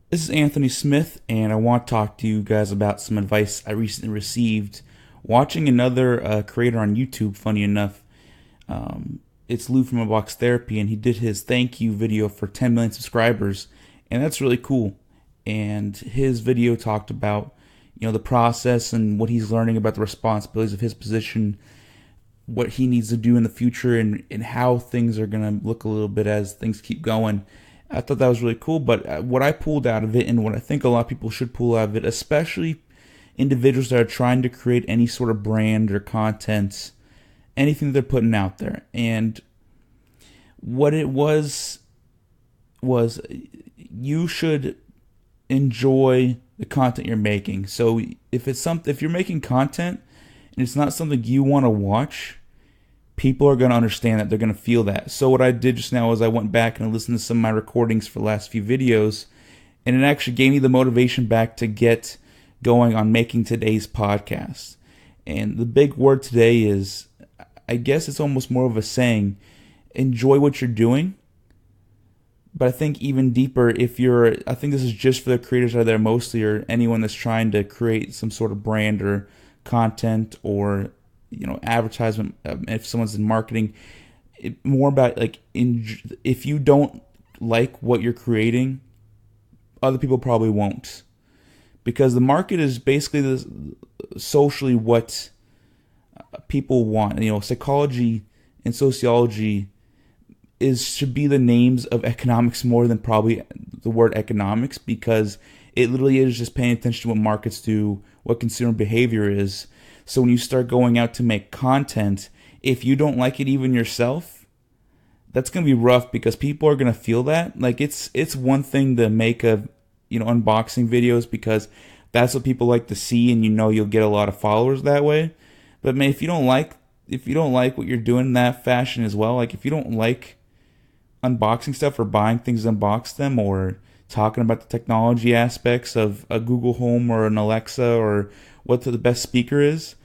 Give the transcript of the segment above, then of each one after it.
This is Anthony Smith, and I want to talk to you guys about some advice I recently received watching another creator on YouTube. Funny enough, it's Lou from Box Therapy, and he did his thank you video for 10 million subscribers, and that's really cool. And his video talked about the process and what he's learning about the responsibilities of his position, what he needs to do in the future, and how things are going to look a little bit as things keep going. I thought that was really cool. But what I pulled out of it, and what I think a lot of people should pull out of it, especially individuals that are trying to create any sort of brand or content, anything that they're putting out there, and what it was you should enjoy the content you're making. So if you're making content and it's not something you want to watch, people are going to understand that. They're going to feel that. So what I did just now is I went back and listened to some of my recordings for the last few videos, and it actually gave me the motivation back to get going on making today's podcast. And the big word today is, I guess it's almost more of a saying, enjoy what you're doing. But I think even deeper, I think this is just for the creators out there mostly, or anyone that's trying to create some sort of brand or content, or advertisement. If someone's in marketing, more about if you don't like what you're creating, other people probably won't, because the market is basically socially what people want. Psychology and sociology should be the names of economics more than probably the word economics, because it literally is just paying attention to what markets do, what consumer behavior is. So when you start going out to make content, if you don't like it even yourself, that's going to be rough, because people are going to feel that. Like it's one thing to make unboxing videos, because that's what people like to see, and you'll get a lot of followers that way. But man, if you don't like what you're doing in that fashion as well, like if you don't like unboxing stuff or buying things to unbox them, or talking about the technology aspects of a Google Home or an Alexa, or what the best speaker is,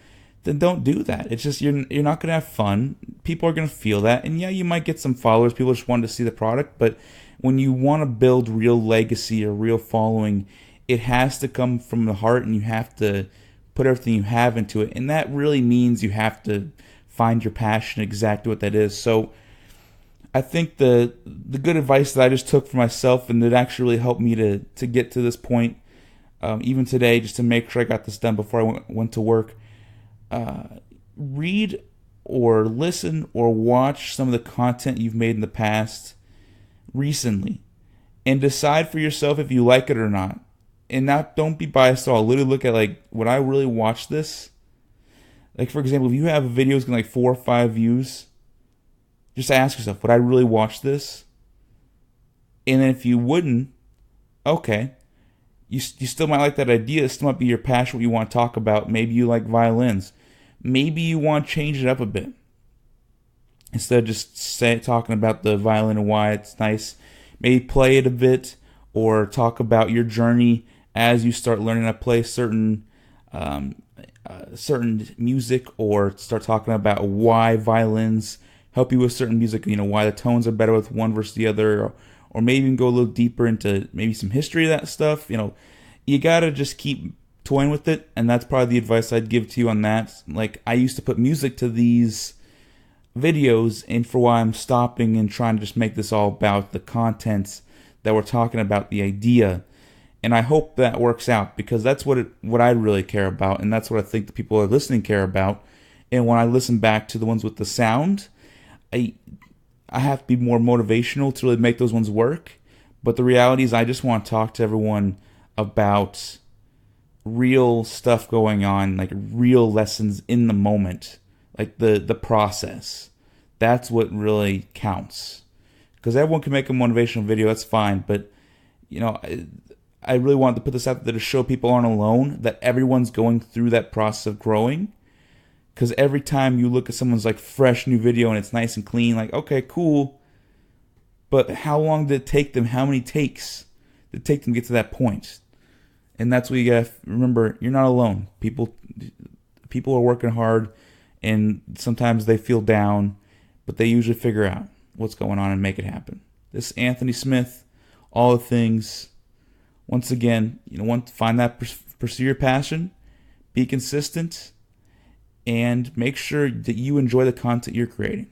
then don't do that. It's just you're not gonna have fun. People are gonna feel that, and yeah, you might get some followers. People just want to see the product, but when you want to build real legacy or real following, it has to come from the heart, and you have to put everything you have into it, and that really means you have to find your passion, exactly what that is. So I think the good advice that I just took for myself, and that actually really helped me to get to this point, even today, just to make sure I got this done before I went to work. Read or listen or watch some of the content you've made in the past recently, and decide for yourself if you like it or not. And don't be biased at all. Literally look at, like, would I really watch this? Like, for example, if you have a video getting like 4 or 5 views, just ask yourself, would I really watch this? And then if you wouldn't, okay, you still might like that idea. It still might be your passion, what you want to talk about. Maybe you like violins. Maybe you want to change it up a bit. Instead of just talking about the violin and why it's nice, maybe play it a bit, or talk about your journey as you start learning to play certain music, or start talking about why violins help you with certain music, why the tones are better with one versus the other, or maybe even go a little deeper into maybe some history of that stuff. You gotta just keep toying with it, and that's probably the advice I'd give to you on that. Like, I used to put music to these videos, and for why I'm stopping and trying to just make this all about the contents that we're talking about, the idea. And I hope that works out, because that's what I really care about, and that's what I think the people who are listening care about. And when I listen back to the ones with the sound, I have to be more motivational to really make those ones work. But the reality is, I just want to talk to everyone about real stuff going on, like real lessons in the moment, like the process. That's what really counts. Because everyone can make a motivational video, that's fine. But I really wanted to put this out there to show people aren't alone, that everyone's going through that process of growing. Because every time you look at someone's like fresh new video and it's nice and clean, like, okay, cool. But how long did it take them? How many takes did it take them to get to that point? And that's what you gotta remember. You're not alone. People are working hard, and sometimes they feel down, but they usually figure out what's going on and make it happen. This is Anthony Smith. All the things. once again, find that, pursue your passion, be consistent, and make sure that you enjoy the content you're creating.